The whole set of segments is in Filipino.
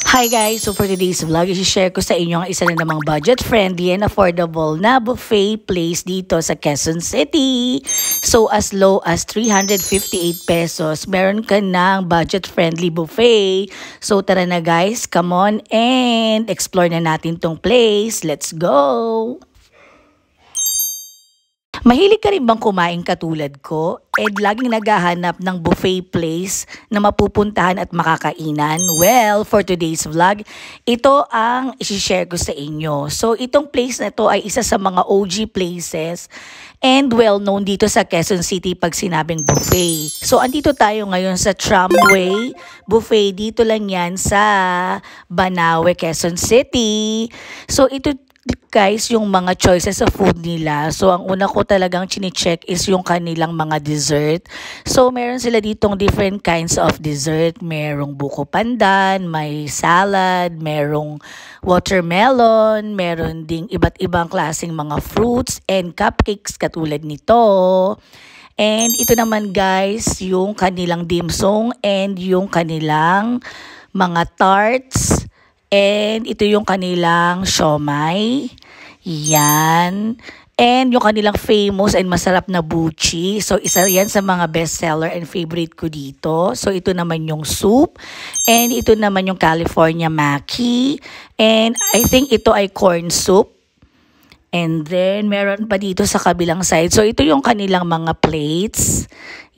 Hi guys! So for today's vlog, i-share ko sa inyo ang isa na namang budget-friendly and affordable na buffet place dito sa Quezon City. So as low as 358 pesos, meron ka ng budget-friendly buffet. So tara na guys, come on and explore na natin tong place. Let's go! Mahilig ka rin bang kumain katulad ko? Laging naghahanap ng buffet place na mapupuntahan at makakainan? Well, for today's vlog, ito ang isi-share ko sa inyo. So, itong place na to ay isa sa mga OG places and well-known dito sa Quezon City pag sinabing buffet. So, andito tayo ngayon sa Tramway Buffet. Dito lang yan sa Banawe, Quezon City. So, ito guys, yung mga choices sa food nila. So, ang una ko talagang chine-check is yung kanilang mga dessert. So, meron sila ditong different kinds of dessert. Merong buko pandan, may salad, merong watermelon, meron ding iba't ibang klaseng mga fruits and cupcakes katulad nito. And ito naman guys, yung kanilang dim sum and yung kanilang mga tarts. And ito yung kanilang siomai. Yan. And yung kanilang famous and masarap na buchi. So, isa yan sa mga bestseller and favorite ko dito. So, ito naman yung soup. And ito naman yung California maki. And I think ito ay corn soup. And then, meron pa dito sa kabilang side. So, ito yung kanilang mga plates.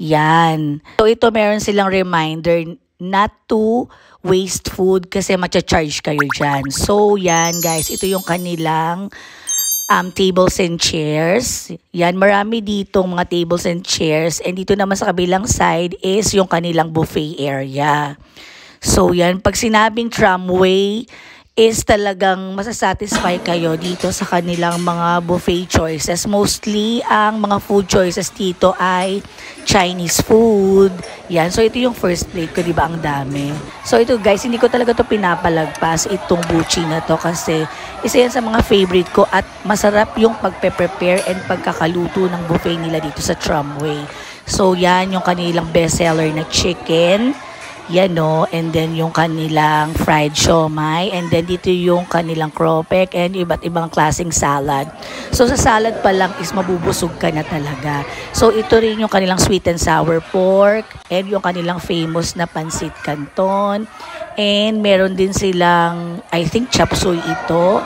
Yan. So, ito meron silang reminder not to waste food kasi matcha-charge kayo dyan. So, yan guys. Ito yung kanilang tables and chairs. Yan, marami ditong mga tables and chairs. And dito naman sa kabilang side is yung kanilang buffet area. So, yan. Pag sinabing tramway, is talagang masasatisfy kayo dito sa kanilang mga buffet choices. Mostly, ang mga food choices dito ay Chinese food. Yan. So, ito yung first plate ko, diba? Ang dami. So, ito guys, hindi ko talaga to pinapalagpas itong buchi na to kasi isa yan sa mga favorite ko at masarap yung pagpe-prepare and pagkakaluto ng buffet nila dito sa Tramway. So, yan yung kanilang bestseller na chicken. Yan no, and then yung kanilang fried siomai, and then dito yung kanilang cropek and iba't ibang klaseng salad. So sa salad pa lang is mabubusog ka na talaga. So ito rin yung kanilang sweet and sour pork and yung kanilang famous na pansit canton. And meron din silang, I think chop suey ito.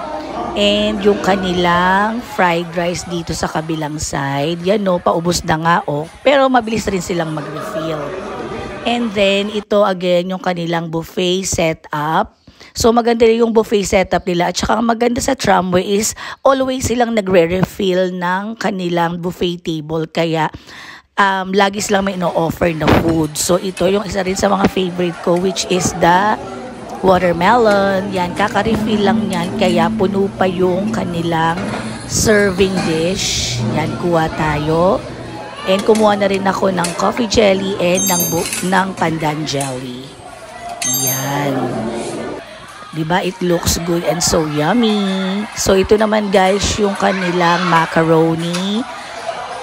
And yung kanilang fried rice dito sa kabilang side. Yan no, paubos na nga oh. Pero mabilis rin silang mag-refill. And then, ito again, yung kanilang buffet setup. So, maganda rin yung buffet setup nila. At saka, ang maganda sa Tramway is always silang nagre-refill ng kanilang buffet table. Kaya, lagi silang may ino-offer na food. So, ito yung isa rin sa mga favorite ko, which is the watermelon. Yan, kaka-refill lang yan. Kaya, puno pa yung kanilang serving dish. Yan, kuha tayo. And kumuha na rin ako ng coffee jelly and ng pandan jelly. Yan. Diba? It looks good and so yummy. So ito naman guys yung kanilang macaroni.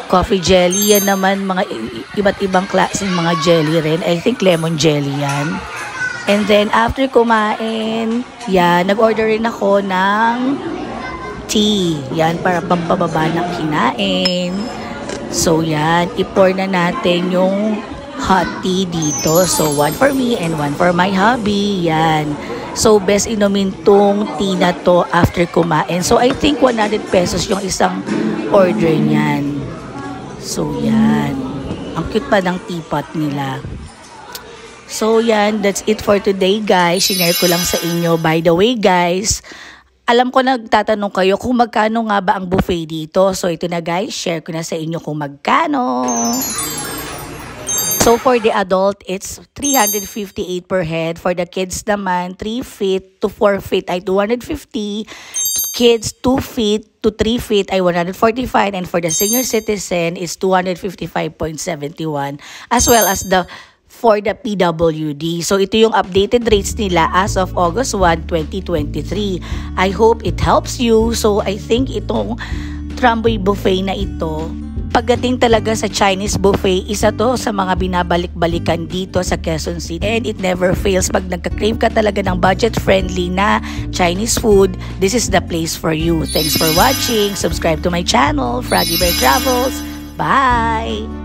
Coffee jelly. Yan naman mga iba't ibang klaseng mga jelly rin. I think lemon jelly yan. And then after kumain, yan, nag-order rin ako ng tea. Yan, para pampababa ng kinain. So, yan. I-pour na natin yung hot tea dito. So, one for me and one for my hubby. Yan. So, best inumin tong tea na to after kumain. So, I think 100 pesos yung isang order niyan. So, yan. Ang cute pa ng teapot nila. So, yan. That's it for today, guys. Share ko lang sa inyo. By the way, guys, alam ko nagtatanong kayo kung magkano nga ba ang buffet dito. So ito na guys, share ko na sa inyo kung magkano. So for the adult, it's 358 per head. For the kids naman, 3 feet to 4 feet ay 250. Kids 2 feet to 3 feet ay 145. And for the senior citizen is 255.71. As well as for the PWD. So, ito yung updated rates nila as of August 1, 2023. I hope it helps you. So, I think itong Tramway Buffet na ito Pagdating talaga sa Chinese buffet, isa to sa mga binabalik-balikan dito sa Quezon City. And it never fails. Pag nagka-crave ka talaga ng budget-friendly na Chinese food, this is the place for you. Thanks for watching. Subscribe to my channel, Froggy Bear Travels. Bye!